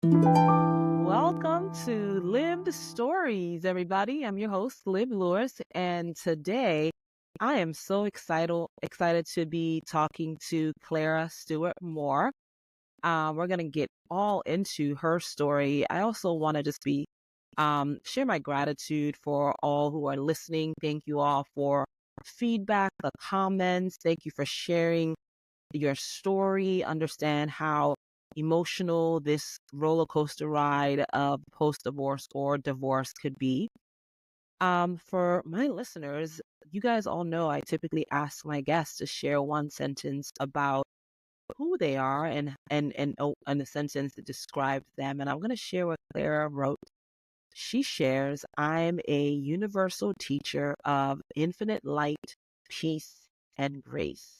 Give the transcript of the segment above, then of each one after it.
Welcome to Lived Stories, everybody. I'm your host, Liv Lewis, and today I am so excited to be talking to Clara Stewart Moore. We're gonna get all into her story. I also want to just be share my gratitude for all who are listening. Thank you all for feedback, the comments. Thank you for sharing your story. Understand how emotional this roller coaster ride of post divorce or divorce could be. For my listeners, you guys all know I typically ask my guests to share one sentence about who they are and a sentence that describes them. And I'm going to share what Clara wrote. She shares, I'm a universal teacher of infinite light, peace, and grace.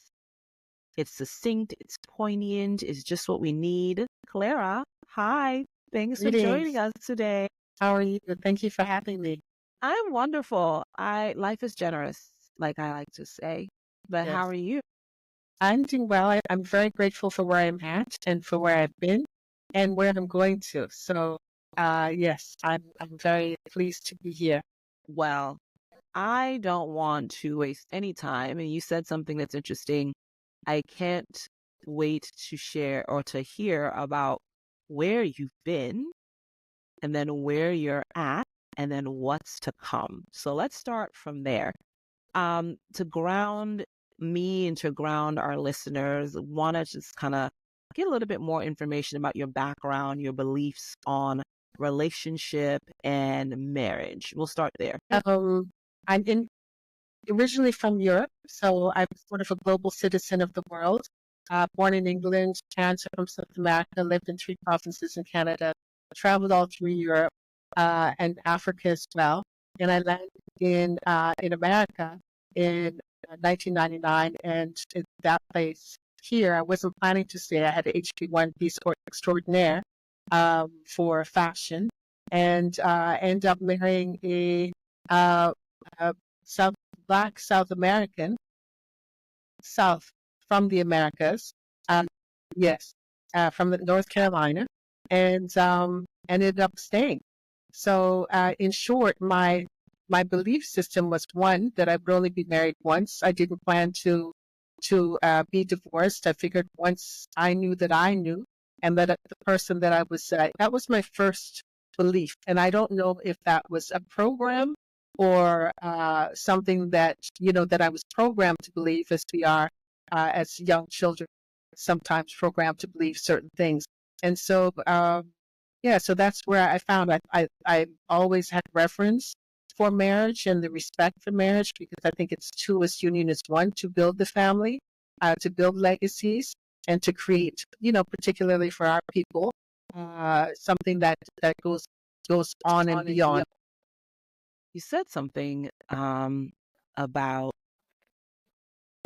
It's succinct, it's poignant, it's just what we need. Clara, hi. Thanks for joining Greetings. us today. How are you? Thank you for having me. I'm wonderful. I life is generous, like I like to say. But how Yes. are you? I'm doing well. I'm very grateful for where I'm at and for where I've been and where I'm going to. So, yes, I'm very pleased to be here. Well, I don't want to waste any time. And you said something that's interesting. I can't wait to share or to hear about where you've been and then where you're at and then what's to come. So let's start from there. To ground me and to ground our listeners, want to just kind of get a little bit more information about your background, your beliefs on relationship and marriage. We'll start there. I'm originally from Europe, so I'm sort of a global citizen of the world. Born in England, cancer from South America, lived in 3 provinces in Canada, traveled all through Europe and Africa as well. And I landed in America in 1999, and in that place here, I wasn't planning to stay. I had an HB1 visa extraordinaire for fashion, and ended up marrying uh, a South Black South American, South from the Americas. Um, yes, from the North Carolina, and ended up staying. So, in short, my belief system was one that I would only be married once. I didn't plan to be divorced. I figured once I knew that I knew, and that the person that I was that was my first belief. And I don't know if that was a program or something that that I was programmed to believe, as we are as young children, sometimes programmed to believe certain things. And so, yeah, so that's where I found I always had reverence for marriage and the respect for marriage, because I think it's two as union as one to build the family, to build legacies, and to create, particularly for our people, something that goes on and beyond. You said something about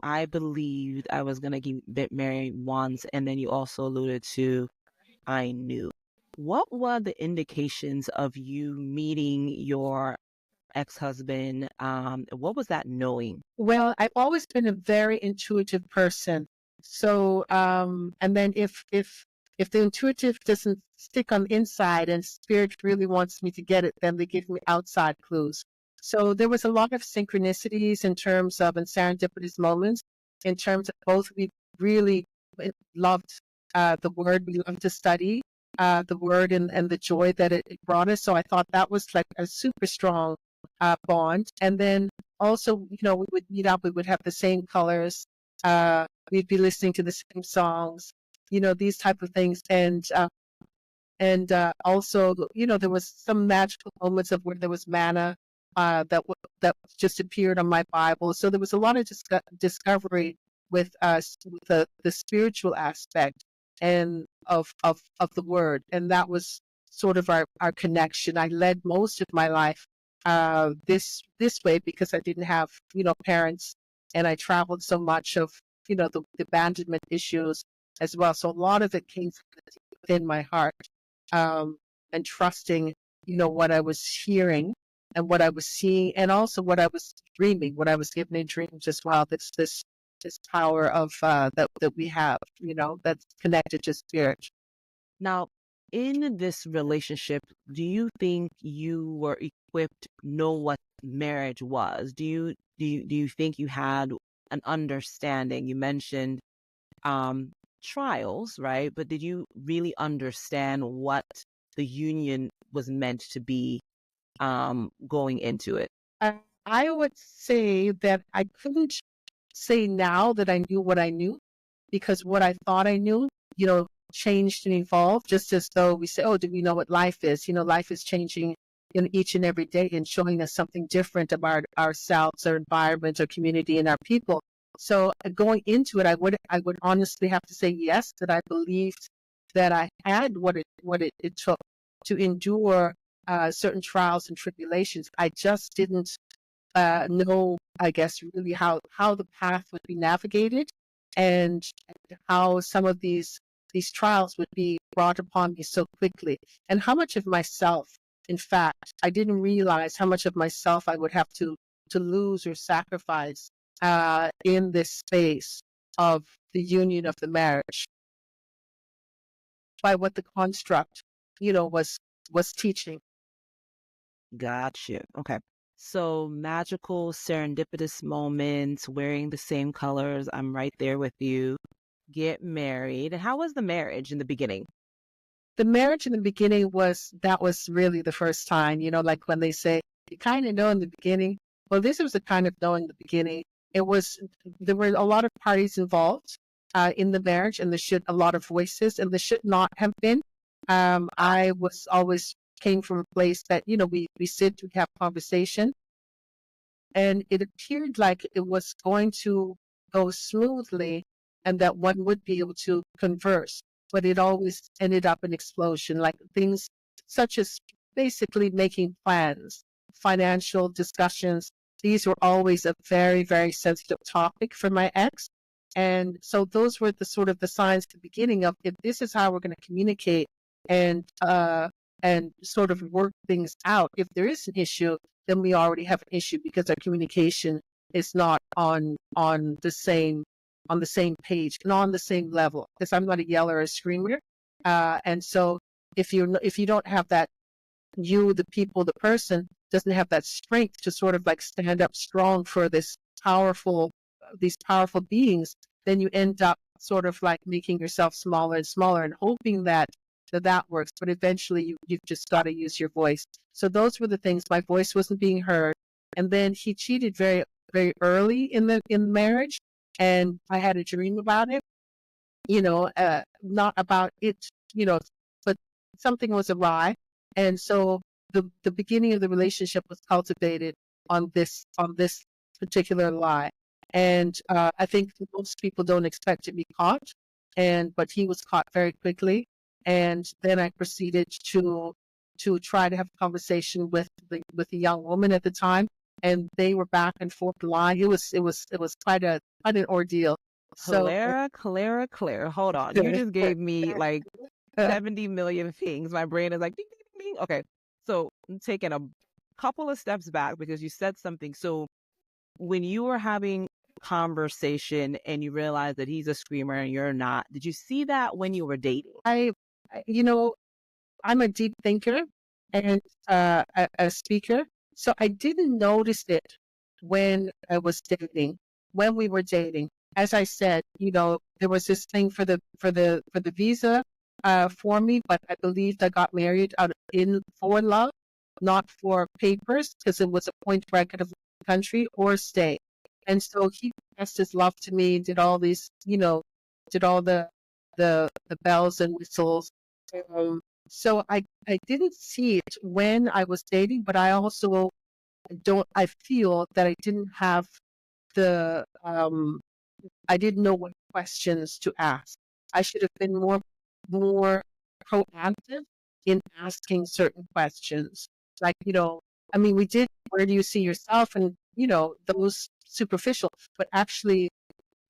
I believed I was going to get married once, and then you also alluded to I knew. What were the indications of you meeting your ex-husband? What was that knowing? Well, I've always been a very intuitive person. So, and then if the intuitive doesn't stick on the inside and spirit really wants me to get it, then they give me outside clues. So there was a lot of synchronicities in terms of and serendipitous moments in terms of both we really loved the word, we loved to study the word and the joy that it brought us. So I thought that was like a super strong bond. And then also, we would meet up, we would have the same colors, we'd be listening to the same songs, these type of things. And also, there was some magical moments of where there was manna that just appeared on my Bible. So there was a lot of discovery with us, with the spiritual aspect and of the word. And that was sort of our connection. I led most of my life this way because I didn't have parents, and I traveled so much of the abandonment issues as well. So a lot of it came within my heart, and trusting what I was hearing and what I was seeing, and also what I was dreaming, what I was given in dreams as well. This power of that we have, that's connected to spirit. Now, in this relationship, do you think you were equipped to know what marriage was? Do you think you had an understanding? You mentioned um trials, right? But did you really understand what the union was meant to be going into it? I, I would say that I couldn't say now that I knew what I knew because what I thought I knew, changed and evolved just as though we say, oh, do we know what life is? Life is changing in each and every day and showing us something different about ourselves, our environment, our community, and our people. So going into it, I would honestly have to say yes, that I believed that I had what it took to endure certain trials and tribulations. I just didn't know, I guess, really how the path would be navigated and how some of these trials would be brought upon me so quickly, and how much of myself, in fact, I didn't realize how much of myself I would have to lose or sacrifice in this space of the union of the marriage by what the construct, was teaching. Got you. Okay. So magical, serendipitous moments, wearing the same colors. I'm right there with you. Get married. How was the marriage in the beginning? The marriage in the beginning was really the first time, like when they say you kind of know in the beginning. Well, this was the kind of know in the beginning. There were a lot of parties involved in the marriage, and there should a lot of voices, and there should not have been. I was always came from a place that, we sit, we have conversation, and it appeared like it was going to go smoothly and that one would be able to converse. But it always ended up an explosion, like things such as basically making plans, financial discussions. These were always a very, very sensitive topic for my ex. And so those were the sort of the signs at the beginning of, if this is how we're going to communicate and sort of work things out. If there is an issue, then we already have an issue because our communication is not on the same page and on the same level. Because I'm not a yeller or a screamer, and so if you don't have that, the people, the person doesn't have that strength to sort of like stand up strong for these powerful beings, then you end up sort of like making yourself smaller and smaller and hoping that works. But eventually you've just got to use your voice. So those were the things. My voice wasn't being heard. And then he cheated very, very early in the marriage. And I had a dream about it, not about it, but something was awry. And so the beginning of the relationship was cultivated on this particular lie. And I think most people don't expect to be caught, but he was caught very quickly. And then I proceeded to try to have a conversation with the young woman at the time, and they were back and forth lying. It was quite an ordeal. So Clara. Hold on. You just gave me like 70 million things. My brain is like, ding, ding, ding, ding. Okay. So I'm taking a couple of steps back because you said something. So when you were having conversation and you realized that he's a screamer and you're not, did you see that when you were dating? you know, I'm a deep thinker and a speaker. So I didn't notice it when I was dating, when we were dating. As I said, there was this thing for the visa for me, but I believed I got married for love, not for papers, because it was a point where I could have left the country or stay. And so he expressed his love to me, did all these, did all the bells and whistles. So I didn't see it when I was dating, but I also I feel that I didn't have the, I didn't know what questions to ask. I should have been more proactive in asking certain questions. Like, I mean, we did, where do you see yourself? And, those superficial, but actually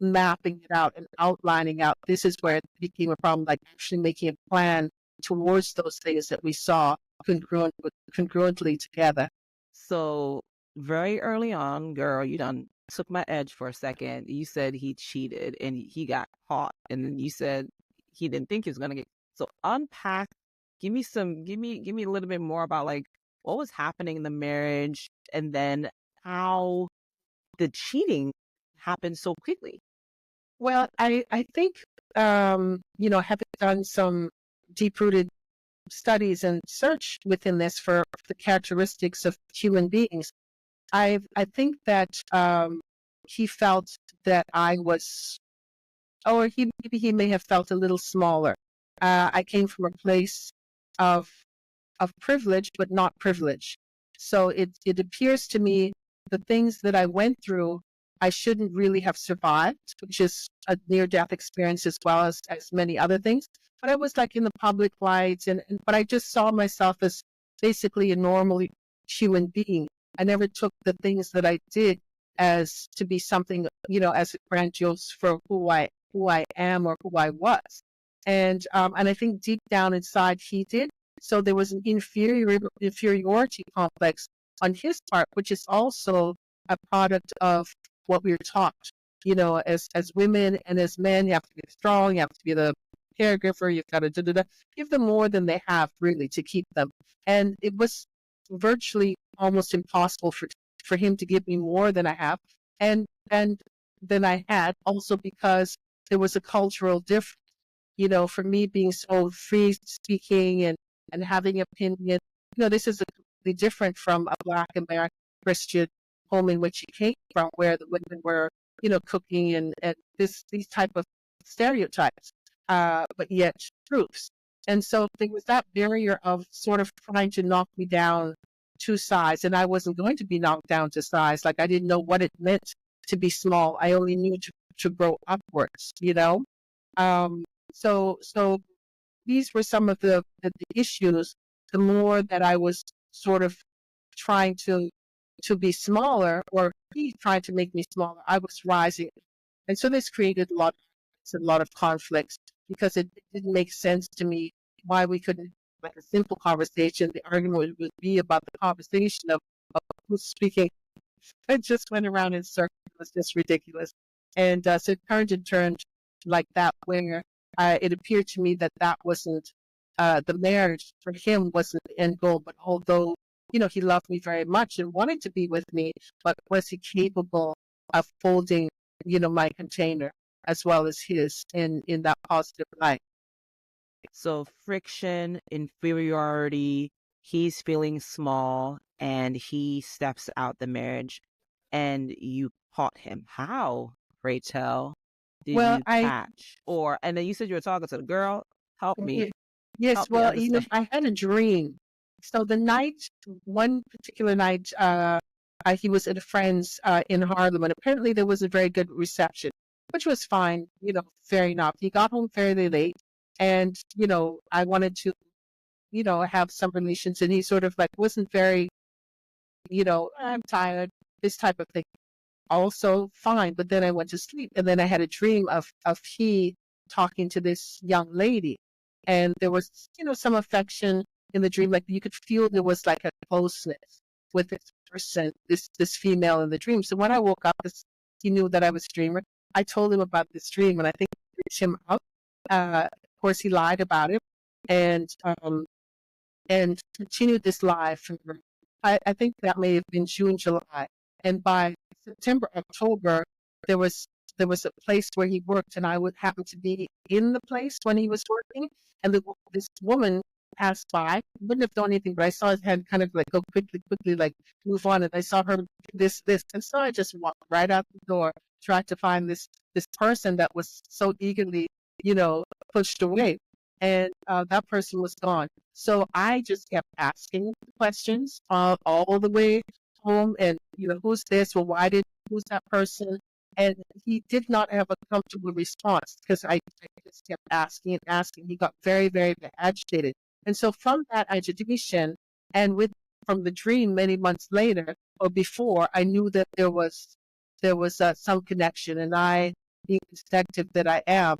mapping it out and outlining out, this is where it became a problem, like actually making a plan towards those things that we saw congruently together. So very early on, girl, you done took my edge for a second. You said he cheated and he got caught. And then you said he didn't think he was going to get. So unpack give me a little bit more about like what was happening in the marriage and then how the cheating happened so quickly. Well, I think, having done some deep-rooted studies and search within this for the characteristics of human beings, I think that he felt that I was, or maybe he may have felt a little smaller. I came from a place of privilege, but not privilege. So it appears to me the things that I went through, I shouldn't really have survived, which is a near death experience as well as many other things. But I was like in the public lights, but I just saw myself as basically a normal human being. I never took the things that I did as to be something, as grandiose for who I am or who I was. And I think deep down inside he did. So there was an inferiority complex on his part, which is also a product of what we were taught. As women and as men, you have to be strong, you have to be the caregiver, you've got to give them more than they have really to keep them. And it was virtually almost impossible for him to give me more than I have and than I had, also because there was a cultural difference. For me being so free speaking and having opinion, this is completely different from a Black American Christian home in which he came from, where the women were, cooking and these type of stereotypes, but yet truths. And so there was that barrier of sort of trying to knock me down to size, and I wasn't going to be knocked down to size. Like I didn't know what it meant to be small. I only knew to grow upwards, So these were some of the issues. The more that I was sort of trying to be smaller, or he tried to make me smaller, I was rising. And so this created a lot of conflicts because it didn't make sense to me why we couldn't, like a simple conversation. The argument would be about the conversation of who's speaking. It just went around in circles. It was just ridiculous. And so it turned like that, where it appeared to me that wasn't the marriage for him wasn't the end goal. But although, he loved me very much and wanted to be with me, but was he capable of folding, my container as well as his in that positive light? So friction, inferiority, he's feeling small and he steps out the marriage and you caught him. How, pray tell, did Well, you catch? And then you said you were talking to the girl. Help me. Yes, Help me well, understand. I had a dream. So one particular night, he was at a friend's in Harlem, and apparently there was a very good reception, which was fine, fair enough. He got home fairly late, and, I wanted to, have some relations, and he sort of like wasn't very, I'm tired, this type of thing. Also fine, but then I went to sleep, and then I had a dream of he talking to this young lady, and there was, some affection in the dream. Like you could feel there was like a closeness with this person, this female in the dream. So when I woke up, he knew that I was a dreamer. I told him about this dream, and I think it freaked him out. Of course, he lied about it, and continued this lie for, I think that may have been June, July, and by September, October, there was a place where he worked, and I would happen to be in the place when he was working, and this woman passed by. Wouldn't have done anything, but I saw his head kind of like go quickly, like move on, and I saw her this, and so I just walked right out the door, tried to find this person that was so eagerly, pushed away, and that person was gone. So I just kept asking questions all the way home, and who's this? Well, who's that person? And he did not have a comfortable response because I just kept asking and asking. He got very, very agitated. And so from that agitation and from the dream many months later or before, I knew that there was some connection. And I, being the detective that I am,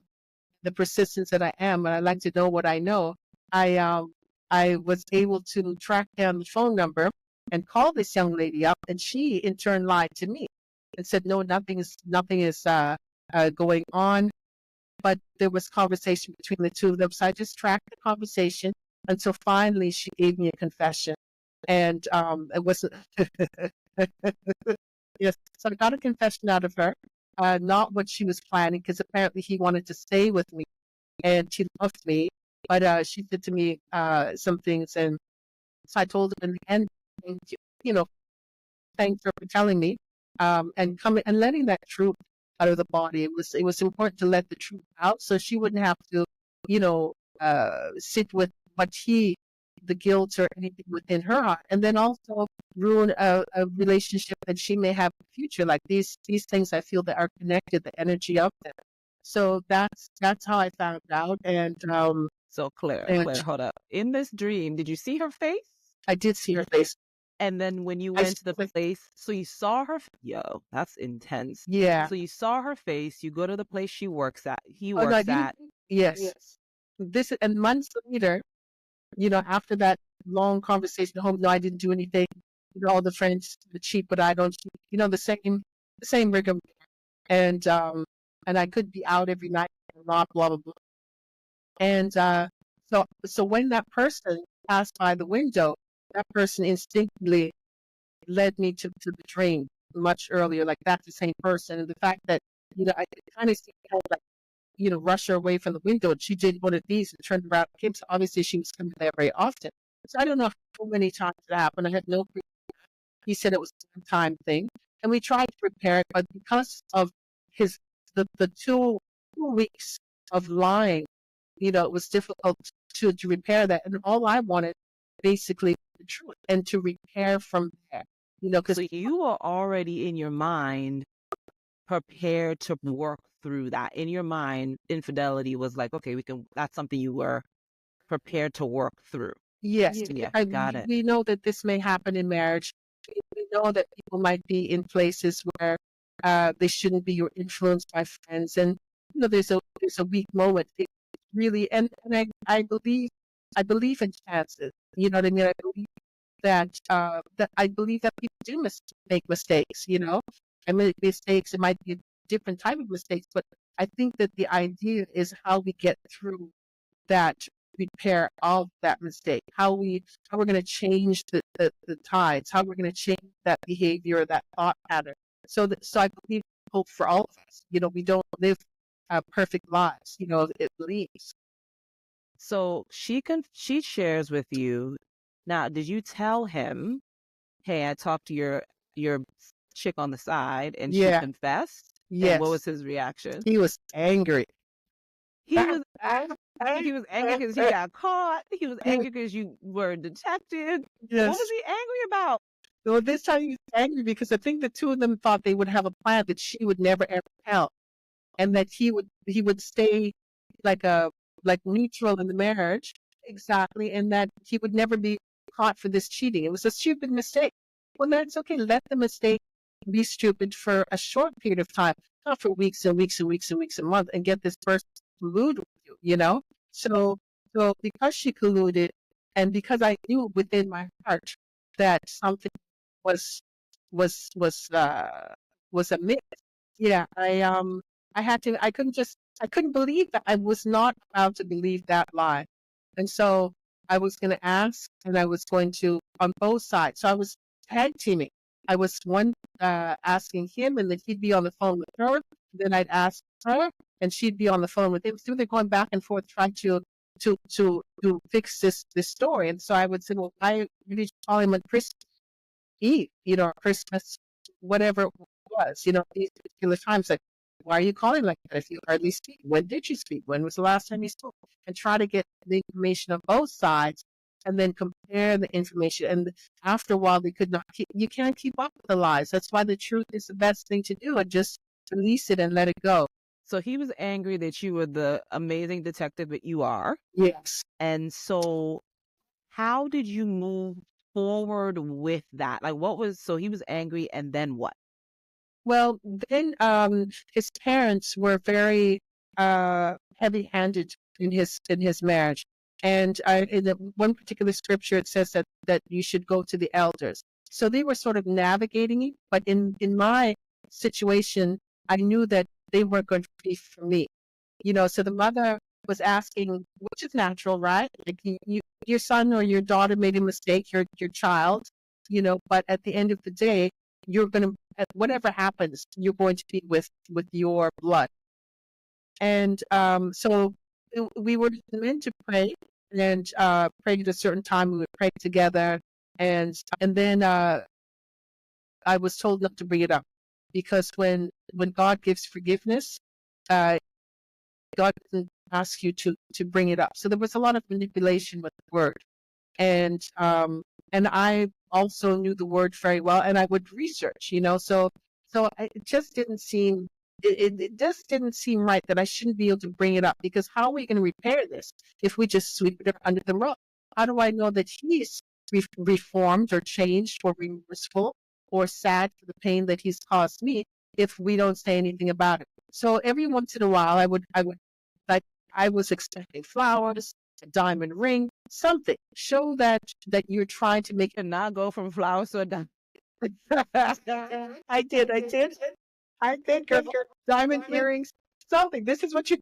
the persistence that I am, and I like to know what I know, I was able to track down the phone number and call this young lady up, and she in turn lied to me and said, no, nothing is going on. But there was conversation between the two of them. So I just tracked the conversation, until finally she gave me a confession. And it was, yes, so I got a confession out of her, not what she was planning, because apparently he wanted to stay with me and she loved me. But she said to me some things, and so I told her in the end, you know, thanks her for telling me, and coming and letting that truth out of the body. It was important to let the truth out, so she wouldn't have to, you know, sit with the guilt or anything within her heart, and then also ruin a relationship that she may have in the future. Like these things, I feel that are connected, the energy of them. So that's how I found out, and So Clara, and hold up. In this dream, did you see her face? I did see her face. And then when you I went to the place, so you saw her, yo, that's intense. Yeah. So you saw her face, you go to the place he Oh works no, at. yes. Yes. This and months later, after that long conversation at home, no, I didn't do anything. All the friends cheat, but I don't cheat. The same rigor. And I could be out every night, blah blah blah blah. And so when that person passed by the window, that person instinctively led me to the dream much earlier. Like that's the same person, and the fact that I kind of see her like rush her away from the window, and she did one of these and turned around and came. So obviously she was coming there very often. So I don't know how many times it happened. I had no clue. He said it was a one-time thing, and we tried to repair it, but because of the 2 weeks of lying, it was difficult to repair that. And all I wanted, basically, the truth and to repair from there. Because So you were already in your mind prepared to work through that. In your mind, infidelity was like, okay, that's something you were prepared to work through. yes, Yeah, got it. we know that this may happen in marriage. We know that people might be in places where they shouldn't be, or influenced by friends, and there's a weak moment. It really, and I believe in chances. You know what I mean? I believe that I believe that people do make mistakes. I make mistakes. It might be a different type of mistakes, but I think that the idea is how we get through that repair of that mistake, how we're going to change the tides, how we're going to change that behavior or that thought pattern. So I believe hope for all of us. We don't live perfect lives. It leaves. So she shares with you. Now, did you tell him, hey, I talked to your chick on the side and she confessed? Yes. And what was his reaction? He was angry. He was angry because he got caught. He was angry because you were detected. Yes. What was he angry about? Well, this time he was angry because I think the two of them thought they would have a plan that she would never ever tell, and that he would stay like neutral in the marriage, exactly, and that he would never be caught for this cheating. It was a stupid mistake. Well, that's okay. Let the mistake be stupid for a short period of time, not for weeks and weeks and weeks and weeks and months, and get this person to collude with you. So because she colluded, and because I knew within my heart that something was a myth. Yeah, I couldn't believe that I was not allowed to believe that lie. And so I was going to ask, and I was going to, on both sides. So I was tag teaming. I was asking him, and then he'd be on the phone with her. Then I'd ask her, and she'd be on the phone with him. So they're going back and forth trying to fix this story. And so I would say, well, I really call him on Christmas Eve, Christmas, whatever it was, these particular times. Like, why are you calling like that if you hardly speak? When did you speak? When was the last time you spoke? And try to get the information of both sides, and then compare the information. And after a while, they could not you can't keep up with the lies. That's why the truth is the best thing to do, and just release it and let it go. So he was angry that you were the amazing detective that you are. Yes. And so how did you move forward with that? Like so he was angry, and then what? Well, then his parents were very heavy-handed in his marriage. And in one particular scripture, it says that you should go to the elders. So they were sort of navigating it. But in my situation, I knew that they weren't going to be for me. So the mother was asking, which is natural, right? Like your son or your daughter made a mistake, your child, but at the end of the day, you're going to, whatever happens, you're going to be with your blood. And so we were meant to pray and pray at a certain time. We would pray together. And then I was told not to bring it up because when God gives forgiveness, God doesn't ask you to bring it up. So there was a lot of manipulation with the word. And I also knew the word very well, and I would research, so it just didn't seem it just didn't seem right that I shouldn't be able to bring it up, because how are we going to repair this if we just sweep it under the rug? How do I know that he's reformed or changed or remorseful or sad for the pain that he's caused me if we don't say anything about it? So every once in a while, like I was expecting flowers, a diamond ring, something. Show that you're trying to make And not go from flowers to a diamond. I did. Girl. Diamond earrings, something. This is what this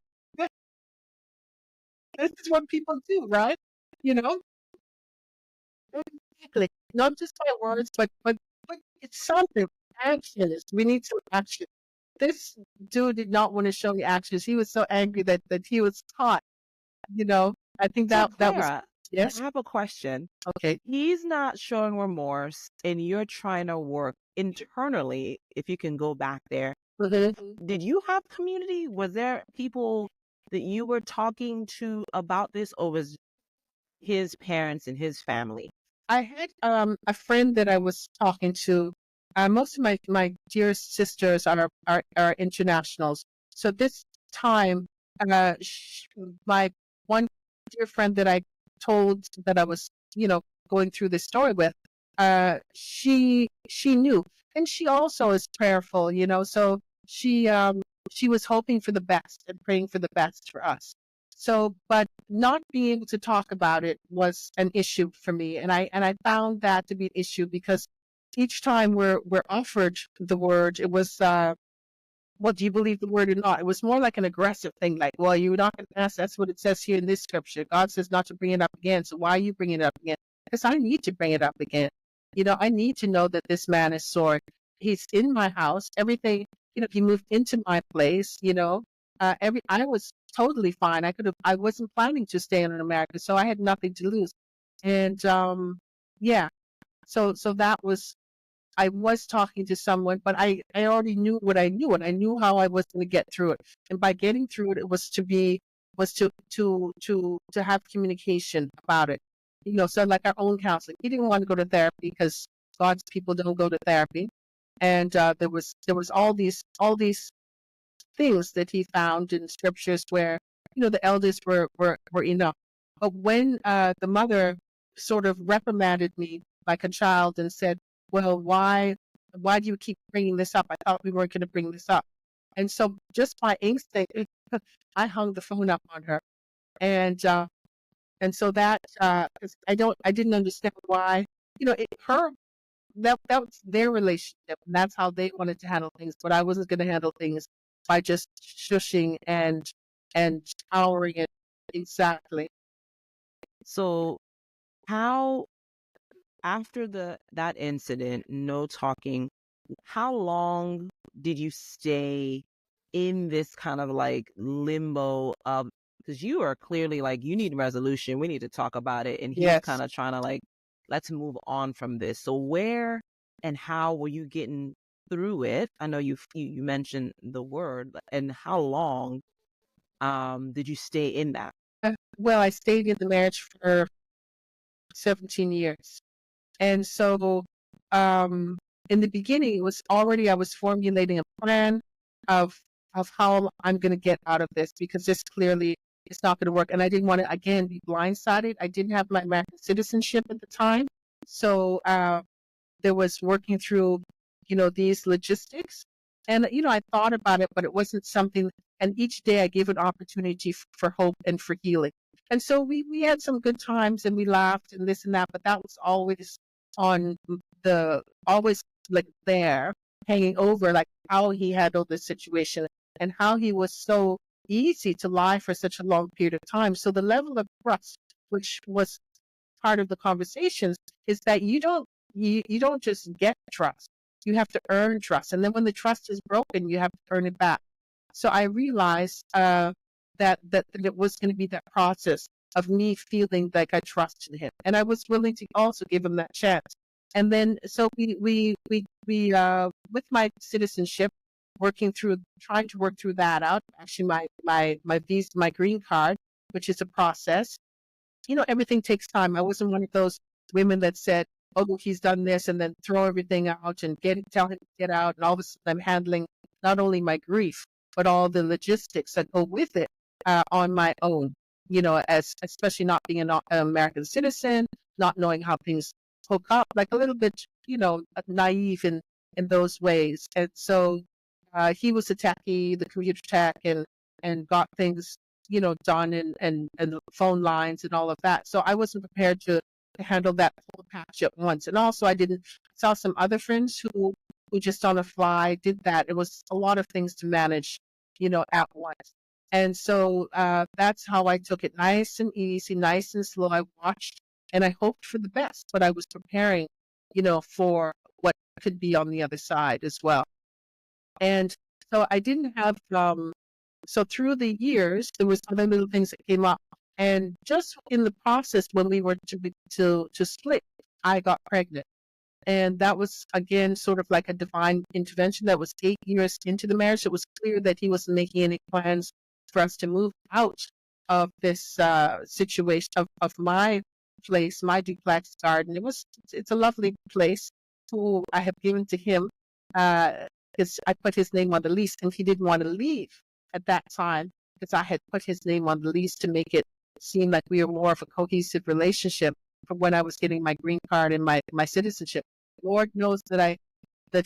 is what people do, right? You know? Exactly. Not just by words, but it's something. Actions. We need some action. This dude did not want to show me actions. He was so angry that he was caught. I think So that was Clara, yes. I have a question. Okay. He's not showing remorse, and you're trying to work internally, if you can go back there. Did you have community? Was there people that you were talking to about this, or was his parents and his family? I had a friend that I was talking to. Most of my dear sisters are internationals. So this time, my one dear friend that I told that I was, going through this story with, she knew, and she also is prayerful, So she was hoping for the best and praying for the best for us. So, but not being able to talk about it was an issue for me, and I found that to be an issue because each time we're offered the word, it was well, do you believe the word or not? It was more like an aggressive thing, like, well, you're not going to ask. That's what it says here in this scripture. God says not to bring it up again. So why are you bringing it up again? Because I need to bring it up again. I need to know that this man is sorry. He's in my house. Everything, he moved into my place. I was totally fine. I wasn't planning to stay in America, so I had nothing to lose. And yeah, so that was. I was talking to someone, but I already knew what I knew, and I knew how I was going to get through it. And by getting through it, it was to have communication about it. So like our own counseling. He didn't want to go to therapy because God's people don't go to therapy, and there was all these things that he found in scriptures where the elders were enough. But when the mother sort of reprimanded me like a child and said, well, why do you keep bringing this up? I thought we weren't going to bring this up. And so just by instinct, I hung the phone up on her. And so that, I didn't understand why, that was their relationship. And that's how they wanted to handle things. But I wasn't going to handle things by just shushing and towering it. Exactly. So how, after that incident, no talking, how long did you stay in this kind of like limbo of, because you are clearly like, you need resolution, we need to talk about it, and he's Yes. kind of trying to like, let's move on from this. So where and how were you getting through it? I know you mentioned the word, and how long did you stay in that? Well, I stayed in the marriage for 17 years. And so in the beginning, it was already, I was formulating a plan of how I'm going to get out of this, because this clearly is not going to work. And I didn't want to, again, be blindsided. I didn't have my American citizenship at the time. So there was working through, these logistics. And, I thought about it, but it wasn't something, and each day I gave an opportunity for hope and for healing. And so we had some good times and we laughed and this and that, but that was always always like there, hanging over, like how he handled the situation and how he was so easy to lie for such a long period of time. So the level of trust, which was part of the conversations, is that you don't just get trust. You have to earn trust. And then when the trust is broken, you have to earn it back. So I realized that it was going to be that process of me feeling like I trusted him. And I was willing to also give him that chance. And then so we with my citizenship, trying to work through that out. Actually, my visa, my green card, which is a process. Everything takes time. I wasn't one of those women that said, "Oh, he's done this," and then throw everything out and tell him to get out. And all of a sudden, I'm handling not only my grief but all the logistics that go with it on my own. As especially not being an American citizen, not knowing how things hook up, like a little bit, naive in those ways. And so he was a techie, the computer tech, and got things done and phone lines and all of that. So I wasn't prepared to handle that whole patch at once. And also I saw some other friends who just on the fly did that. It was a lot of things to manage, at once. And so that's how I took it, nice and easy, nice and slow. I watched and I hoped for the best, but I was preparing, for what could be on the other side as well. And so I didn't have so through the years, there was other little things that came up. And just in the process, when we were to split, I got pregnant. And that was, again, sort of like a divine intervention. That was 8 years into the marriage. It was clear that he wasn't making any plans for us to move out of this situation of my place, my duplex garden. It's a lovely place who I have given to him because I put his name on the lease, and he didn't want to leave at that time because I had put his name on the lease to make it seem like we were more of a cohesive relationship from when I was getting my green card and my citizenship. Lord knows that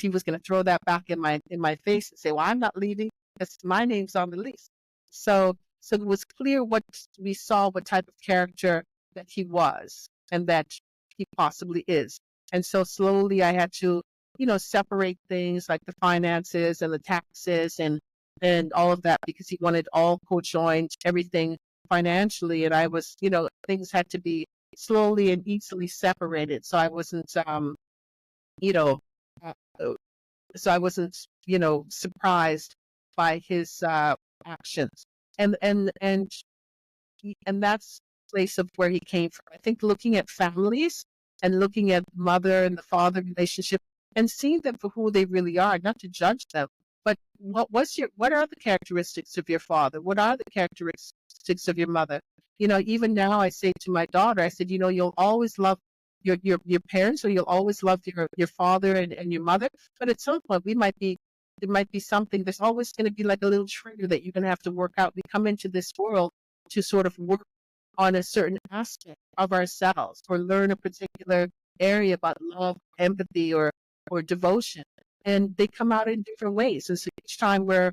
he was going to throw that back in my face and say, "Well, I'm not leaving because my name's on the lease." So it was clear what type of character that he was and that he possibly is. And so slowly I had to, separate things like the finances and the taxes and all of that, because he wanted all co-joined, everything financially. And I was, things had to be slowly and easily separated. So I wasn't, you know, uh, surprised by his actions. And that's the place of where he came from. I think looking at families and looking at mother and the father relationship and seeing them for who they really are, not to judge them, but what are the characteristics of your father? What are the characteristics of your mother? Even now I say to my daughter, I said, you'll always love your parents, or you'll always love your father and your mother. But at some point there might be something, there's always going to be like a little trigger that you're going to have to work out. We come into this world to sort of work on a certain aspect of ourselves or learn a particular area about love, empathy, or devotion. And they come out in different ways. And so each time we're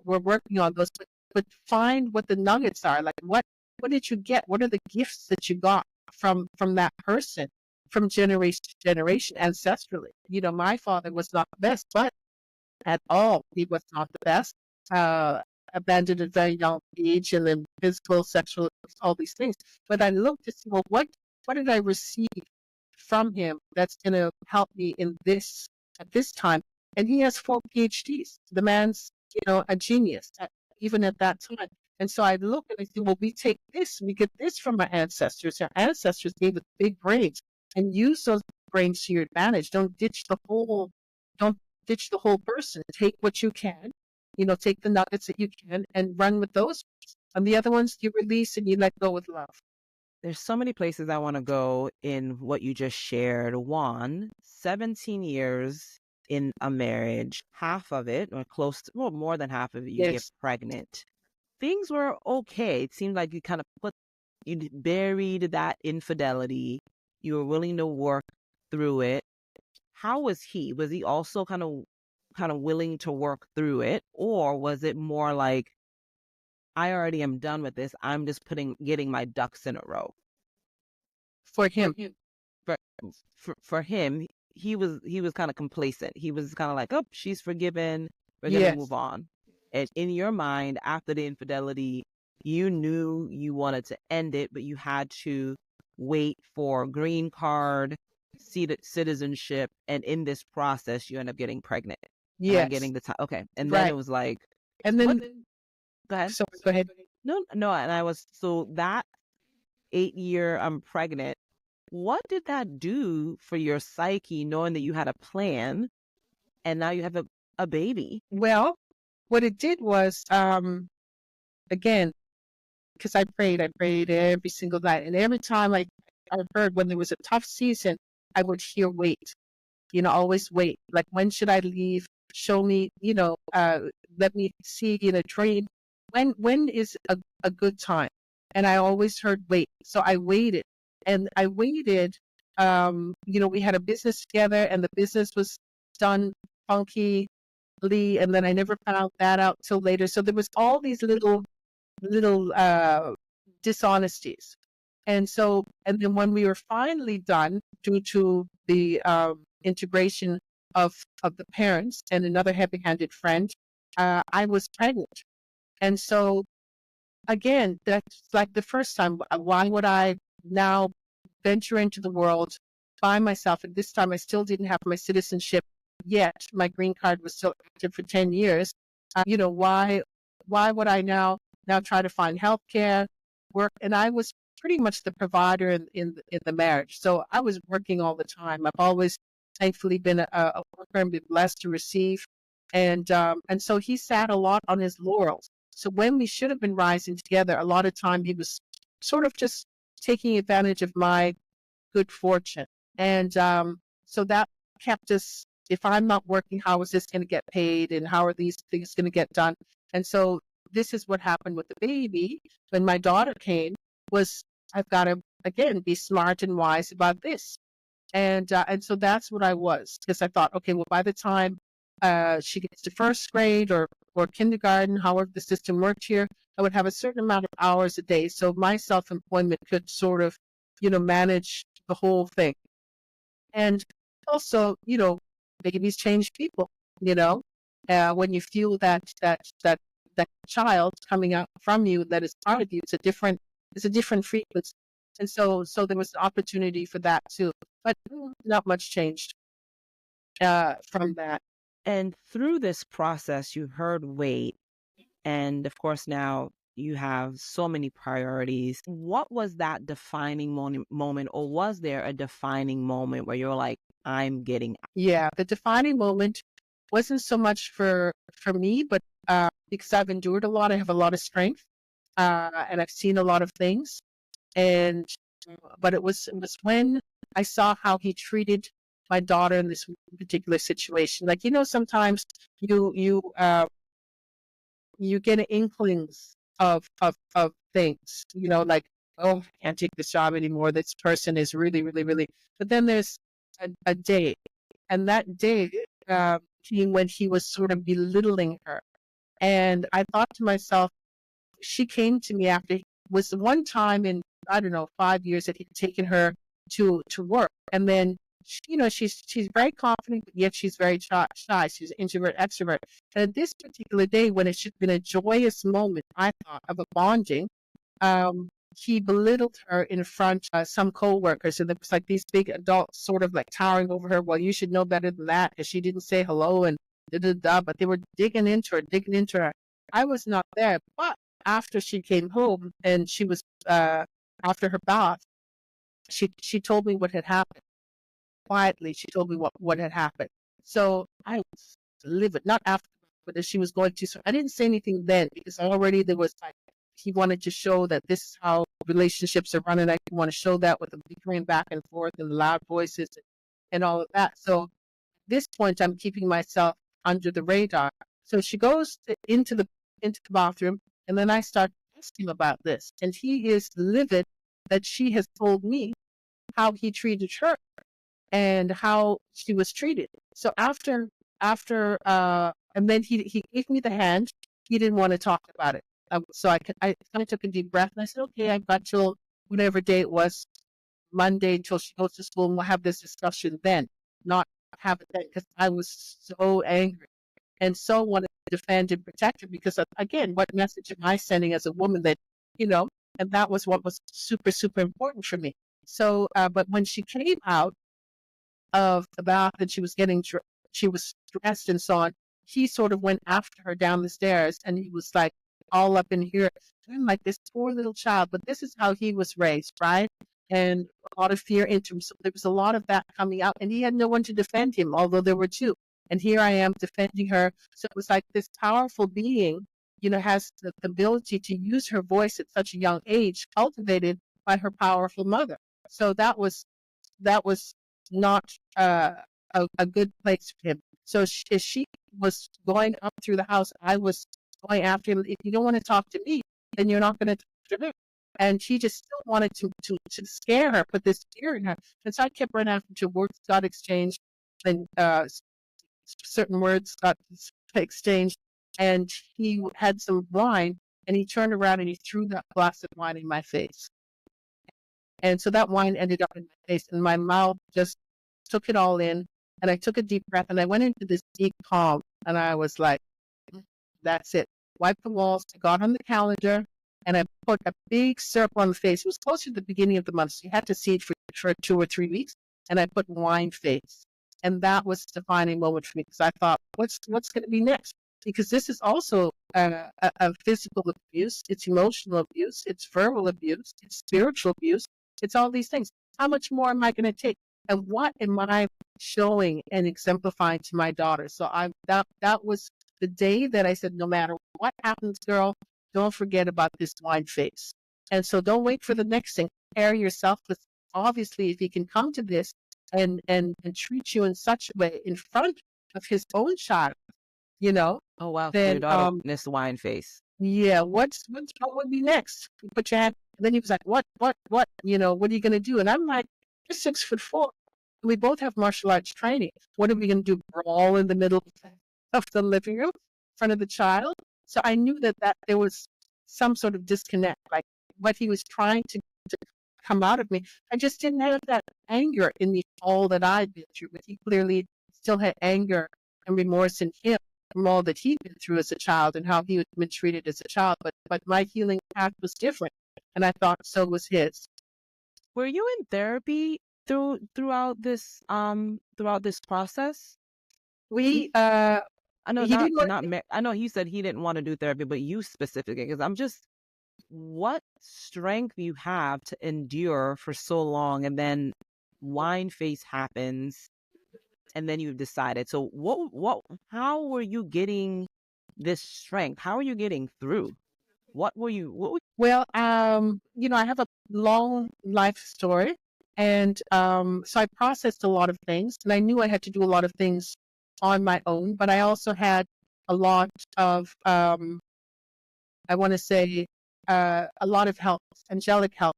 working on those, but find what the nuggets are. Like what did you get? What are the gifts that you got from that person, from generation to generation, ancestrally? My father was not the best, but at all, he was not the best. Abandoned at a very young age, and then physical, sexual, all these things. But I looked to see, well, what did I receive from him that's going to help me in this at this time? And he has 4 PhDs. The man's, a genius, even at that time. And so I look and I say, well, we get this from our ancestors. Our ancestors gave us big brains, and use those brains to your advantage. Don't ditch the whole person. Take what you can, take the nuggets that you can and run with those. And the other ones you release and you let go with love. There's so many places I want to go in what you just shared. One, 17 years in a marriage, half of it, or more than half of it, you get pregnant. Things were okay. It seemed like you buried that infidelity. You were willing to work through it. How was he? Was he also kind of willing to work through it? Or was it more like, I already am done with this, I'm just getting my ducks in a row? For him. For him, he was kind of complacent. He was kind of like, oh, she's forgiven, we're going to move on. And in your mind, after the infidelity, you knew you wanted to end it, but you had to wait for green card, citizenship, and in this process, you end up getting pregnant. Am I Yes. getting the time? Okay. And then Right. it was like, And what? then, Go ahead. so go ahead. No, no. And I was, so that 8 year I'm pregnant. What did that do for your psyche, knowing that you had a plan and now you have a baby? Well, what it did was, again, because I prayed every single night. And every time I heard when there was a tough season, I would hear wait, always wait. Like, when should I leave? Show me, let me see in a dream. When is a good time? And I always heard wait. So I waited and I waited. We had a business together and the business was done funky, and then I never found that out till later. So there was all these little dishonesties. And then when we were finally done, due to the integration of the parents and another heavy-handed friend, I was pregnant. And so again, that's like the first time. Why would I now venture into the world by myself? And this time I still didn't have my citizenship yet. My green card was still active for 10 years. Why would I now try to find healthcare, work? And I was pretty much the provider in the marriage. So I was working all the time. I've always thankfully been a worker and been blessed to receive. And so he sat a lot on his laurels. So when we should have been rising together, a lot of time he was sort of just taking advantage of my good fortune. And so that kept us, if I'm not working, how is this going to get paid? And how are these things going to get done? And so this is what happened with the baby. When my daughter came, was I've got to, again, be smart and wise about this. And so that's what I was, because I thought, okay, well, by the time she gets to first grade or kindergarten, however the system worked here, I would have a certain amount of hours a day. So my self-employment could sort of, manage the whole thing. And also, babies change people, when you feel that child coming out from you, that is part of you, it's a different frequency. And so there was an opportunity for that too, but not much changed from that. And through this process, you heard wait. And of course, now you have so many priorities. What was that defining moment, or was there a defining moment where you're like, I'm getting out? Yeah, the defining moment wasn't so much for me, but because I've endured a lot, I have a lot of strength, and I've seen a lot of things. But it was when I saw how he treated my daughter in this particular situation. Like, sometimes you get inklings of things, like, oh, I can't take this job anymore. This person is really, really, really. But then there's a day, and that day came when he was sort of belittling her. And I thought to myself, she came to me after, was the one time in, I don't know, 5 years that he'd taken her to work. And then, she's very confident, but yet she's very shy. She's an introvert, extrovert. And at this particular day, when it should have been a joyous moment, I thought, of a bonding, he belittled her in front of some co-workers. And there was like these big adults sort of like towering over her. Well, you should know better than that, because she didn't say hello and da-da-da. But they were digging into her. I was not there. But after she came home and she was, after her bath, she told me what had happened. Quietly, she told me what had happened. So I was livid, not after, but as she was going to. So I didn't say anything then, because already there was like, he wanted to show that this is how relationships are running. I want to show that with the bickering back and forth and the loud voices and all of that. So at this point, I'm keeping myself under the radar. So she goes into the bathroom, and then I start asking about this, and he is livid that she has told me how he treated her and how she was treated. So after, and then he gave me the hand. He didn't want to talk about it. So I kind of took a deep breath, and I said, okay, I've got till whatever day it was, Monday, until she goes to school, and we'll have this discussion then, not have it then, because I was so angry and so wanted defend and protect her because, again, what message am I sending as a woman that, and that was what was super, super important for me. So, but when she came out of the bath and she was dressed and so on, he sort of went after her down the stairs and he was like all up in here. I'm like, this poor little child, but this is how he was raised, right? And a lot of fear into him. So there was a lot of that coming out and he had no one to defend him, although there were two. And here I am defending her. So it was like this powerful being, has the ability to use her voice at such a young age, cultivated by her powerful mother. So that was not a good place for him. So as she was going up through the house, I was going after him. If you don't want to talk to me, then you're not going to talk to her. And she just still wanted to scare her, put this fear in her. And so I kept running after her. Words got exchanged, and certain words got exchanged. And he had some wine, and he turned around and he threw that glass of wine in my face. And so that wine ended up in my face, and my mouth just took it all in. And I took a deep breath, and I went into this deep calm. And I was like, that's it. Wiped the walls. I got on the calendar, and I put a big circle on the face. It was close to the beginning of the month, so you had to see it for 2 or 3 weeks. And I put wine face. And that was the defining moment for me because I thought, what's going to be next? Because this is also a physical abuse. It's emotional abuse. It's verbal abuse. It's spiritual abuse. It's all these things. How much more am I going to take? And what am I showing and exemplifying to my daughter? So that was the day that I said, no matter what happens, girl, don't forget about this wine face. And so don't wait for the next thing. Prepare yourself, because obviously if he can come to this and treat you in such a way in front of his own child, Oh wow, so your then daughter witnessed wine face. yeah, what would be next? You put your hand, and then he was like, what, what are you going to do? And I'm like, you're 6'4". We both have martial arts training. What are we going to do? Brawl in the middle of the living room in front of the child? So I knew that there was some sort of disconnect, like what he was trying to come out of me. I just didn't have that anger in me, all that I'd been through, but he clearly still had anger and remorse in him from all that he'd been through as a child and how he had been treated as a child. But my healing path was different, and I thought so was his. Were you in therapy throughout this process? We I know he didn't want I know he said he didn't want to do therapy, but you specifically, because I'm just, what strength you have to endure for so long, and then wine face happens, and then you've decided. So how were you getting this strength? How are you getting through? What were you? Well, I have a long life story, and so I processed a lot of things, and I knew I had to do a lot of things on my own, but I also had a lot of, I want to say, a lot of help, angelic help,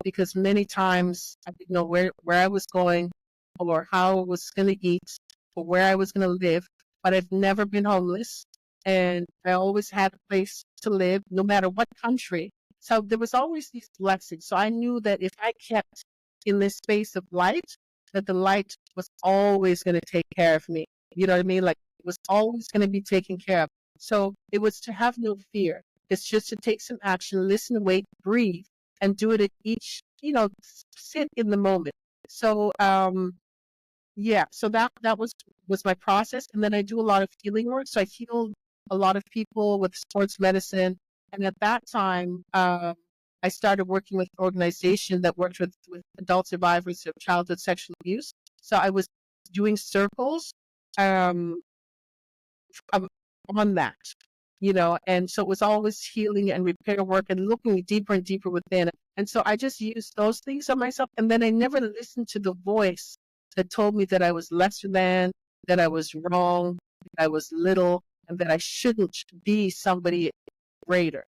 because many times I didn't know where I was going or how I was going to eat or where I was going to live, but I've never been homeless. And I always had a place to live, no matter what country. So there was always these blessings. So I knew that if I kept in this space of light, that the light was always going to take care of me. You know what I mean? Like it was always going to be taken care of. So it was to have no fear. It's just to take some action, listen, wait, breathe, and do it at each, sit in the moment. So, yeah, so that was my process. And then I do a lot of healing work. So I healed a lot of people with sports medicine. And at that time, I started working with an organization that worked with adult survivors of childhood sexual abuse. So I was doing circles on that, and so it was always healing and repair work and looking deeper and deeper within. And so I just used those things on myself. And then I never listened to the voice that told me that I was lesser than, that I was wrong, that I was little, and that I shouldn't be somebody greater.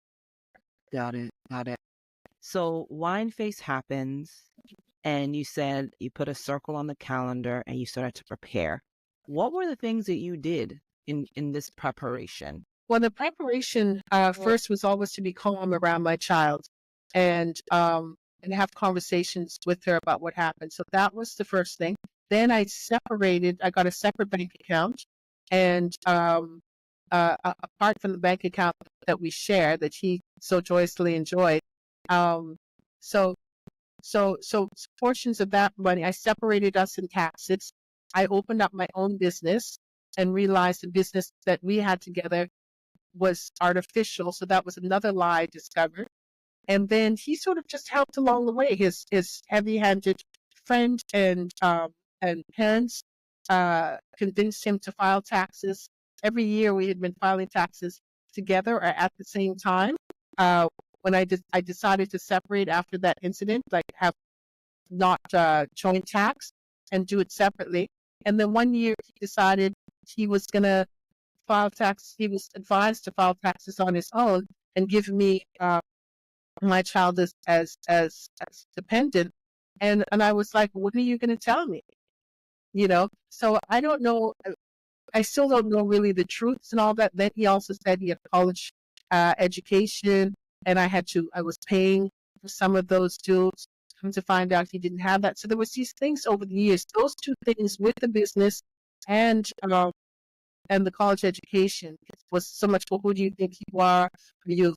Got it. So wine face happens, and you said you put a circle on the calendar and you started to prepare. What were the things that you did in this preparation? Well, the preparation first was always to be calm around my child and have conversations with her about what happened. So that was the first thing. Then I got a separate bank account, and apart from the bank account that we share, that he so joyously enjoyed. Um, so, so portions of that money, I separated us in taxes. I opened up my own business and realized the business that we had together was artificial. So that was another lie I discovered. And then he sort of just helped along the way. His heavy-handed friend and parents convinced him to file taxes. Every year we had been filing taxes together or at the same time. When I decided to separate after that incident, like have not joint tax and do it separately. And then one year he decided he was going to file tax. He was advised to file taxes on his own and give me my child as dependent. And I was like, what are you going to tell me? You know, so I don't know. I still don't know really the truths and all that. Then he also said he had college education, and I was paying for some of those dues. Come to find out he didn't have that. So there was these things over the years. Those two things with the business and the college education was so much. Well, who do you think you are? You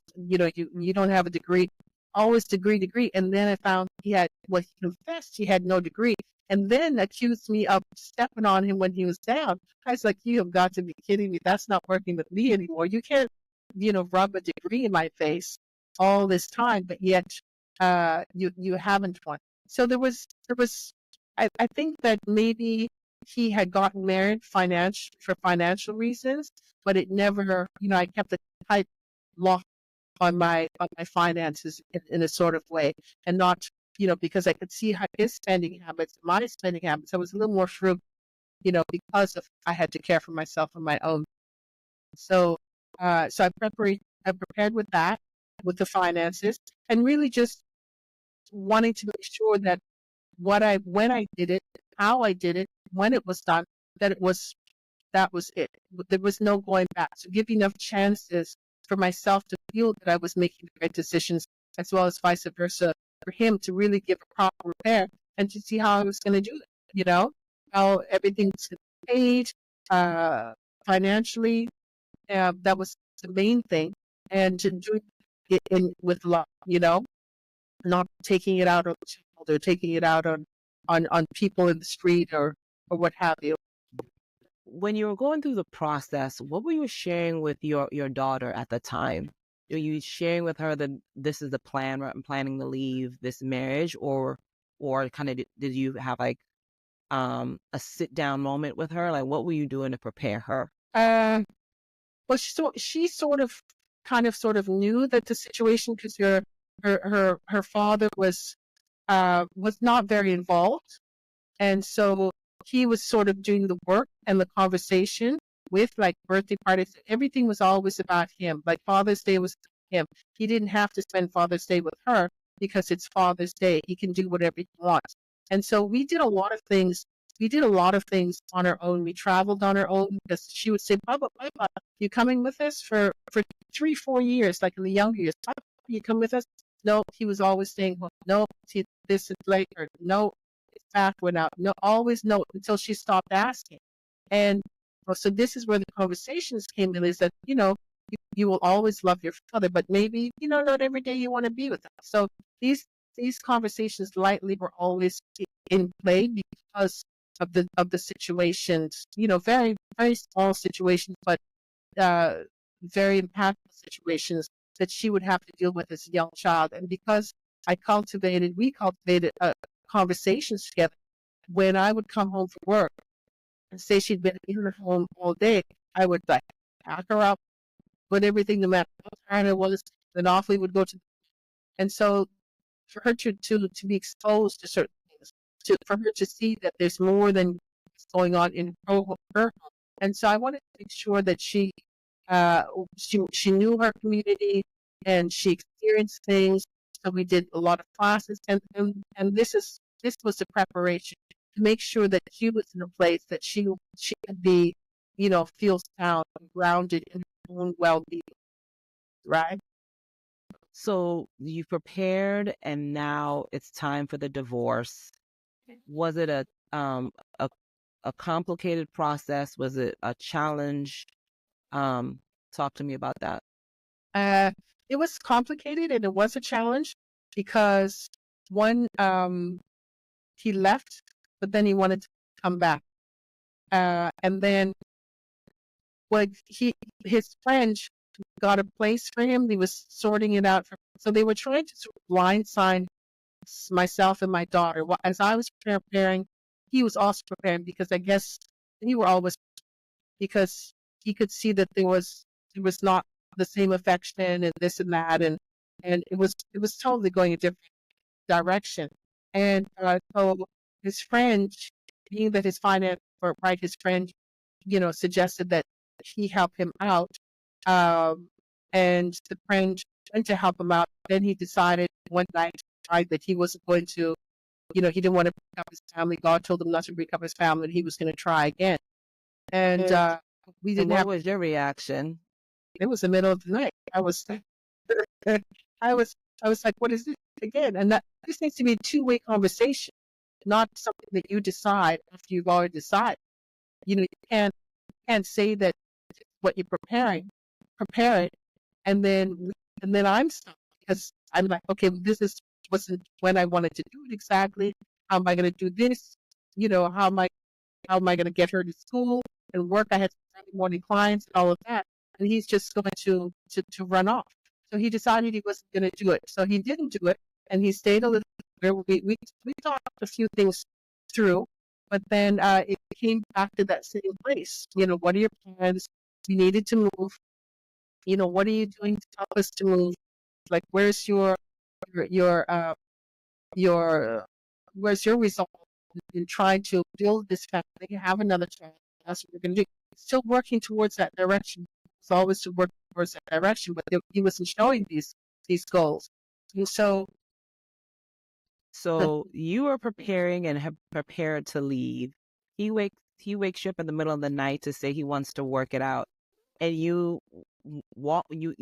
don't have a degree. Always degree. And then I found he confessed he had no degree, and then accused me of stepping on him when he was down. I was like, you have got to be kidding me. That's not working with me anymore. You can't, rub a degree in my face all this time, but yet you haven't one. So there was I think that maybe he had gotten married for financial reasons, but it never, I kept a tight lock on my finances in a sort of way, and not, because I could see how his spending habits, my spending habits. I was a little more frugal, because of I had to care for myself on my own. So, so I prepared with that, with the finances, and really just wanting to make sure that when I did it, how I did it, when it was done, that was it. There was no going back. So give enough chances for myself to feel that I was making the right decisions, as well as vice versa for him to really give a proper repair and to see how I was going to do it. How everything was paid financially. That was the main thing, and to do it with love. Not taking it out on the child or taking it out on people in the street or what have you. When you were going through the process, what were you sharing with your daughter at the time? Were you sharing with her that this is the plan, I'm planning to leave this marriage, or kind of did you have like a sit down moment with her? Like, what were you doing to prepare her? Well, she sort of knew that the situation, because her father was not very involved, and so he was sort of doing the work and the conversation with, like, birthday parties. Everything was always about him. Like Father's Day was him. He didn't have to spend Father's Day with her because it's Father's Day. He can do whatever he wants. And so we did a lot of things. We did a lot of things on our own. We traveled on our own because she would say, Papa, you coming with us for 3-4 years, like in the younger years? Papa, you come with us? No, he was always saying, well, no, this is later. No, it's backward out. No, always no, until she stopped asking. And so this is where the conversations came in, is that, you will always love your father, but maybe, not every day you want to be with them. So these conversations lightly were always in play because of the situations, very, very small situations, but very impactful situations that she would have to deal with as a young child. And because we cultivated conversations together, when I would come home from work and say she'd been in her home all day, I would, like, pack her up, put everything, no matter how tired it was, then off we would go to. And so for her to be exposed to certain things, for her to see that there's more than what's going on in her home. And so I wanted to make sure that she knew her community and she experienced things. So we did a lot of classes, and this was the preparation to make sure that she was in a place that she could be, feel sound and grounded in her own well-being, right? So you prepared, and now it's time for the divorce. Was it a complicated process? Was it a challenge? Talk to me about that. It was complicated and it was a challenge because one, he left, but then he wanted to come back. And then his friend got a place for him. He was sorting it out. So they were trying to sort of blindside myself and my daughter. As I was preparing, he was also preparing because I guess we were always, because he could see that there was not the same affection and this and that, and it was totally going a different direction. And so his friend, being that his finance, or right, his friend, suggested that he help him out, and the friend went to help him out. Then he decided one night that he wasn't going to, he didn't want to break up his family. God told him not to break up his family, and he was going to try again. And we didn't what have. Was your reaction? It was the middle of the night. I was like, what is this again? And this needs to be a two-way conversation, not something that you decide after you've already decided. You can't say that what you're preparing, prepare it, and then I'm stuck because I'm like, okay, this wasn't when I wanted to do it exactly. How am I going to do this? How am I going to get her to school and work? I had morning clients and all of that, and he's just going to run off. So he decided he wasn't going to do it. So he didn't do it, and he stayed a little. We talked a few things through, but then it came back to that same place. What are your plans? You needed to move. What are you doing to help us to move? Like, where's your where's your resolve in trying to build this family, have another child? That's what we're going to do. Still working towards that direction. It's always to work towards that direction, but he wasn't showing these goals. And so you were preparing and have prepared to leave. He wakes you up in the middle of the night to say he wants to work it out, and you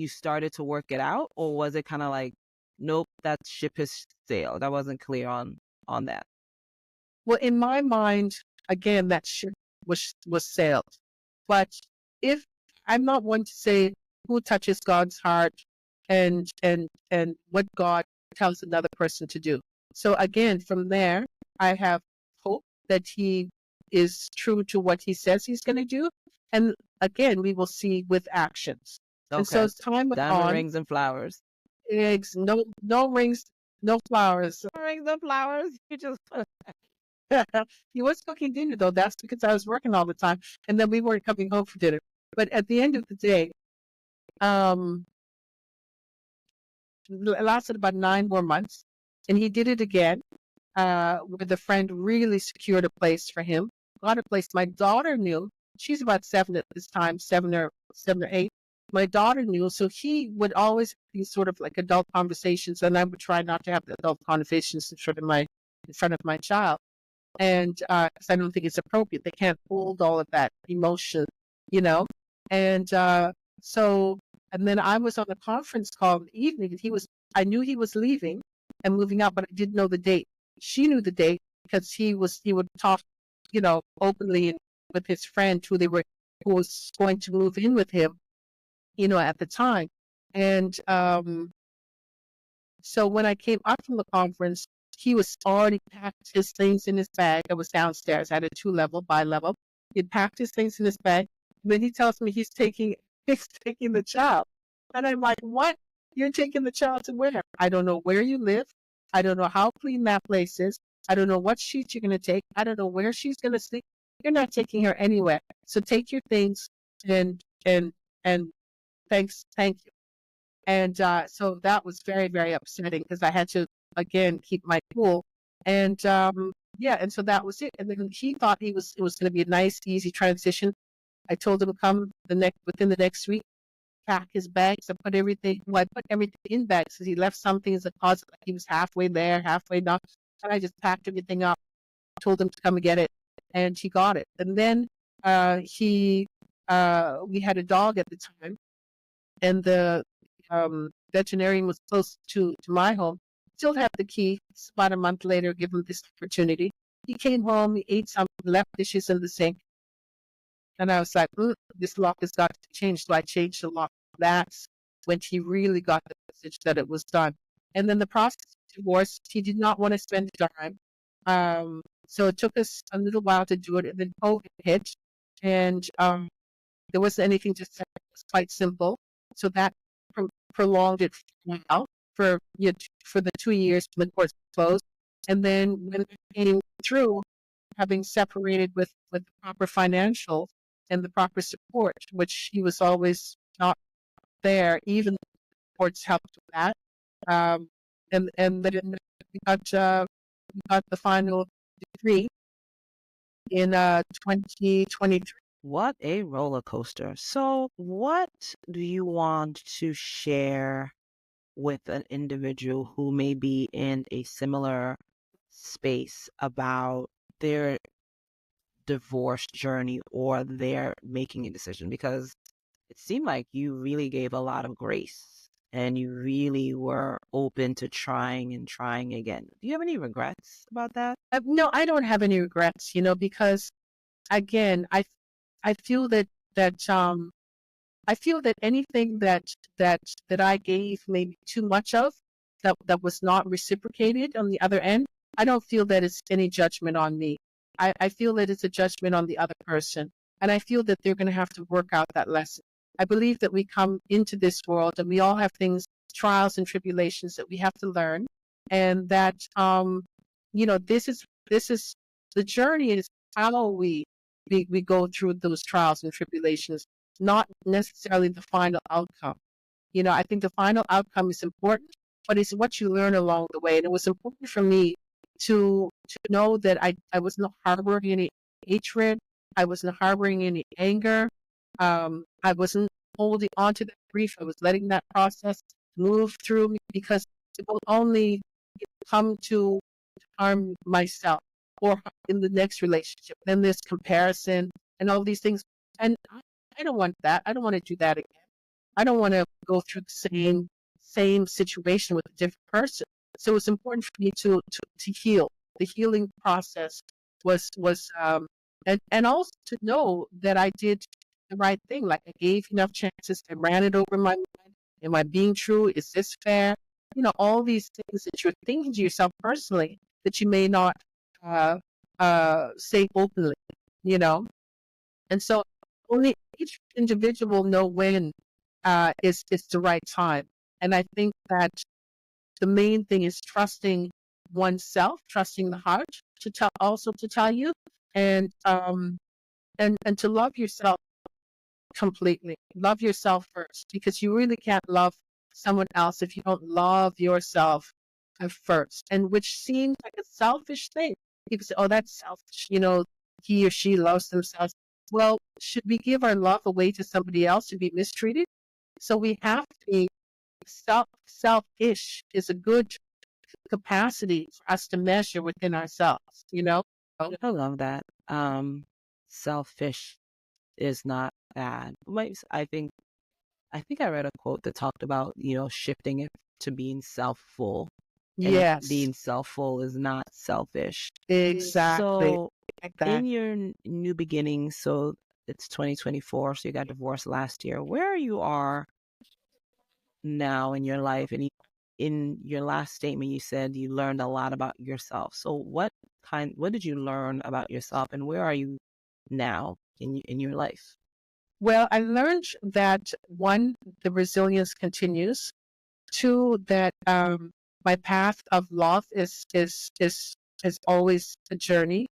started to work it out, or was it kind of like, nope, that ship has sailed? I wasn't clear on that. Well, in my mind, again, that ship was sailed. But if I'm not one to say who touches God's heart and what God tells another person to do. So again, from there, I have hope that he is true to what he says he's going to do. And again, we will see with actions. Okay. And so as time went Diamond on, rings and flowers. Eggs, no rings, no flowers. No rings and flowers. You just He was cooking dinner though. That's because I was working all the time, and then we weren't coming home for dinner. But at the end of the day, it lasted about 9 more months, and he did it again. Where the friend really secured a place for him, got a place. My daughter knew. She's about 7 at this time, 7 or 8. My daughter knew, so he would always be sort of like adult conversations, and I would try not to have the adult conversations in front of my child. And because I don't think it's appropriate. They can't hold all of that emotion, And and then I was on a conference call in the evening, and I knew he was leaving and moving out, but I didn't know the date. She knew the date because he would talk, openly with his friend who was going to move in with him, at the time. And so when I came up from the conference, he was already packed his things in his bag. It was downstairs. I had a 2-level, bi-level. He'd packed his things in his bag. And then he tells me he's taking the child. And I'm like, what? You're taking the child to where? I don't know where you live. I don't know how clean that place is. I don't know what sheets you're going to take. I don't know where she's going to sleep. You're not taking her anywhere. So take your things and thank you. And so that was very, very upsetting because I had to, again, keep my cool. And and so that was it. And then he thought it was going to be a nice, easy transition. I told him to come within the next week, pack his bags. I put everything in bags because he left some things in the closet. Like he was halfway there, halfway not. And I just packed everything up, told him to come and get it, and he got it. And then we had a dog at the time, and the veterinarian was close to my home. Still have the key. It's about a month later, give him this opportunity. He came home, he ate something, left dishes in the sink. And I was like, this lock has got to change. So I changed the lock. That's when he really got the message that it was done. And then the process of divorce, he did not want to spend a dime. So it took us a little while to do it. And then COVID hit, and there wasn't anything to say. It was quite simple. So that prolonged it for for the 2 years when the courts closed. And then when it came through, having separated with the proper financial and the proper support, which he was always not there, even the courts helped with that. And then we got the final decree in 2023. What a roller coaster. So, what do you want to share with an individual who may be in a similar space about their divorce journey or their making a decision? Because it seemed like you really gave a lot of grace and you really were open to trying and trying again. Do you have any regrets about that? No, I don't have any regrets, because again, I feel that I feel that anything that I gave maybe too much of, that was not reciprocated on the other end, I don't feel that it's any judgment on me. I feel that it's a judgment on the other person. And I feel that they're going to have to work out that lesson. I believe that we come into this world and we all have things, trials and tribulations that we have to learn. And that, this is the journey is how we go through those trials and tribulations, not necessarily the final outcome. I think the final outcome is important, but it's what you learn along the way. And it was important for me to know that I wasn't harboring any hatred. I wasn't harboring any anger. I wasn't holding on to that grief. I was letting that process move through me, because it will only come to harm myself or in the next relationship. Then there's comparison and all these things. And I don't want that. I don't want to do that again. I don't want to go through the same situation with a different person. So it's important for me to heal. The healing process was and also to know that I did the right thing. Like, I gave enough chances. I ran it over my mind. Am I being true? Is this fair? All these things that you're thinking to yourself personally that you may not say openly. And so only each individual know when is the right time. And I think that the main thing is trusting oneself, trusting the heart to tell you, and to love yourself completely. Love yourself first, because you really can't love someone else if you don't love yourself first. And which seems like a selfish thing. People say, "Oh, that's selfish." He or she loves themselves. Well, should we give our love away to somebody else to be mistreated? So we have to be selfish is a good capacity for us to measure within ourselves, I love that. Selfish is not bad. I think I read a quote that talked about, shifting it to being self-full. And Yes, being self-full is not selfish. exactly. So in your new beginnings, so it's 2024, so you got divorced last year. Where you are now in your life, and in your last statement, you said you learned a lot about yourself. So what did you learn about yourself, and where are you now in your life? Well, I learned that, one, the resilience continues. Two, that my path of love is always a journey.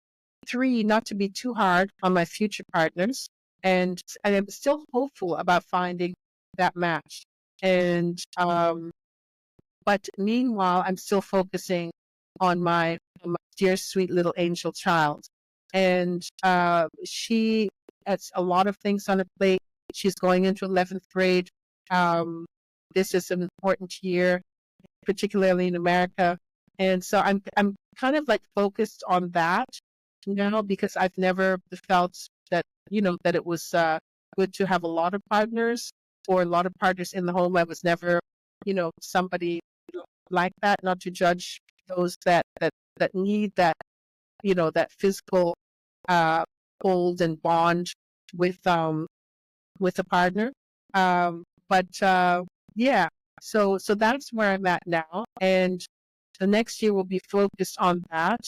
Three, not to be too hard on my future partners, and I am still hopeful about finding that match. And but meanwhile, I'm still focusing on my dear sweet little angel child, and she has a lot of things on her plate. She's going into 11th grade. This is an important year, particularly in America. And so I'm kind of like focused on that now, because I've never felt that, that it was good to have a lot of partners or a lot of partners in the home. I was never, somebody like that, not to judge those that need that, that physical hold and bond with a partner. Yeah, so that's where I'm at now, and the next year will be focused on that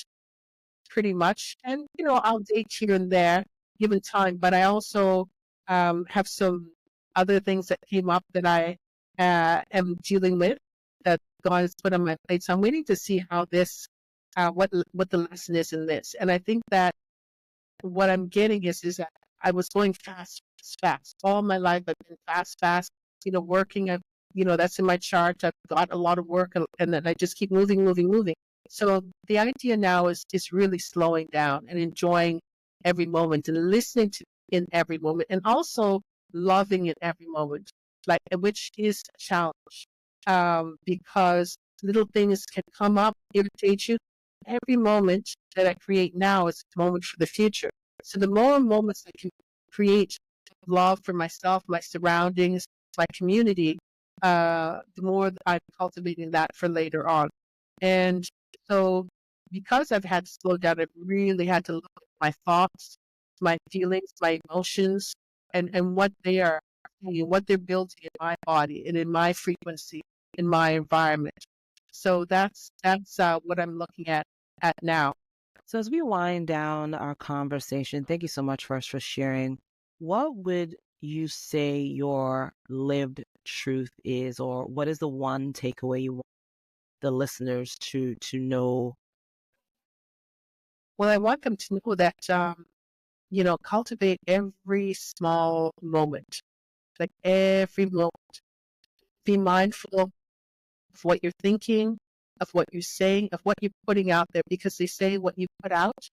pretty much. And I'll date here and there given time, but I also have some other things that came up that I am dealing with that God has put on my plate. So I'm waiting to see how this, what the lesson is in this. And I think that what I'm getting is that I was going fast, fast. All my life I've been fast, fast. Working. That's in my chart. I've got a lot of work, and then I just keep moving, moving, moving. So the idea now is really slowing down and enjoying every moment and listening to in every moment, and also loving in every moment, which is a challenge, because little things can come up, irritate you. Every moment that I create now is a moment for the future. So the more moments I can create love for myself, my surroundings, my community, the more I'm cultivating that for later on. And so because I've had to slow down, I've really had to look at my thoughts, my feelings, my emotions, and what they are, what they're building in my body and in my frequency, in my environment. So that's what I'm looking at now. So as we wind down our conversation, thank you so much first for sharing. What would you say your lived truth is, or what is the one takeaway you want the listeners to know? Well, I want them to know that, cultivate every small moment, like every moment. Be mindful of what you're thinking, of what you're saying, of what you're putting out there, because they say what you put out,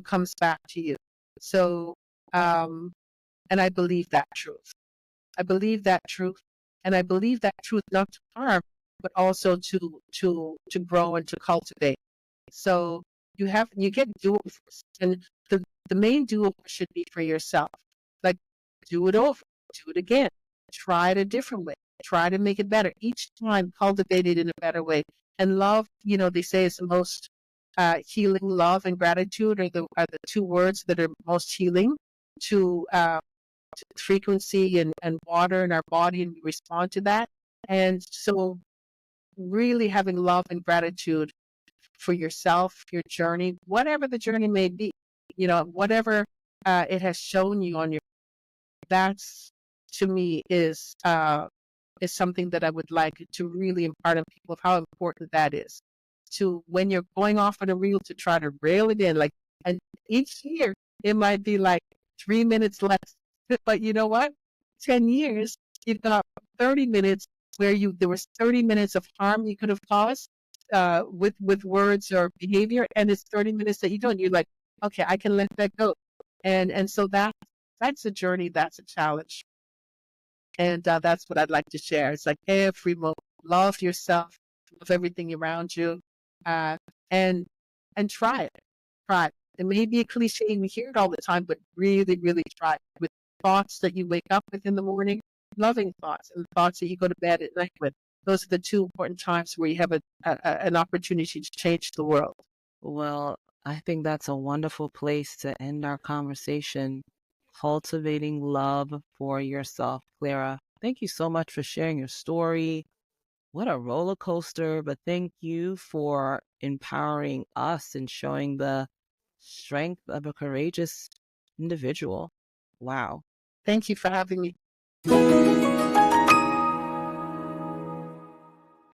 comes back to you. So, and I believe that truth. I believe that truth, and I believe that truth not to harm, but also to grow and to cultivate. So you get do-overs, and the main do-over should be for yourself. Like, do it over, do it again, try it a different way, try to make it better each time, cultivate it in a better way. And love, they say is the most healing. Love and gratitude are the two words that are most healing to frequency and water in our body, and we respond to that. And so really having love and gratitude for yourself, your journey, whatever the journey may be, whatever it has shown you on your, that's to me is something that I would like to really impart on people, of how important that is. To when you're going off on a reel, to try to reel it in, and each year it might be like 3 minutes less, but you know what? 10 years, you've got 30 minutes where there was 30 minutes of harm you could have caused with words or behavior, and it's 30 minutes that you don't. You're like, okay, I can let that go, and so that's a journey, that's a challenge, and that's what I'd like to share. It's like every moment, love yourself, love everything around you, and try it. Try it. It may be a cliche, we hear it all the time, but really, really try it with thoughts that you wake up with in the morning, loving thoughts, and thoughts that you go to bed at night with. Those are the two important times where you have an opportunity to change the world. Well, I think that's a wonderful place to end our conversation. Cultivating love for yourself. Clara, thank you so much for sharing your story. What a roller coaster, but thank you for empowering us and showing the strength of a courageous individual. Wow. Thank you for having me.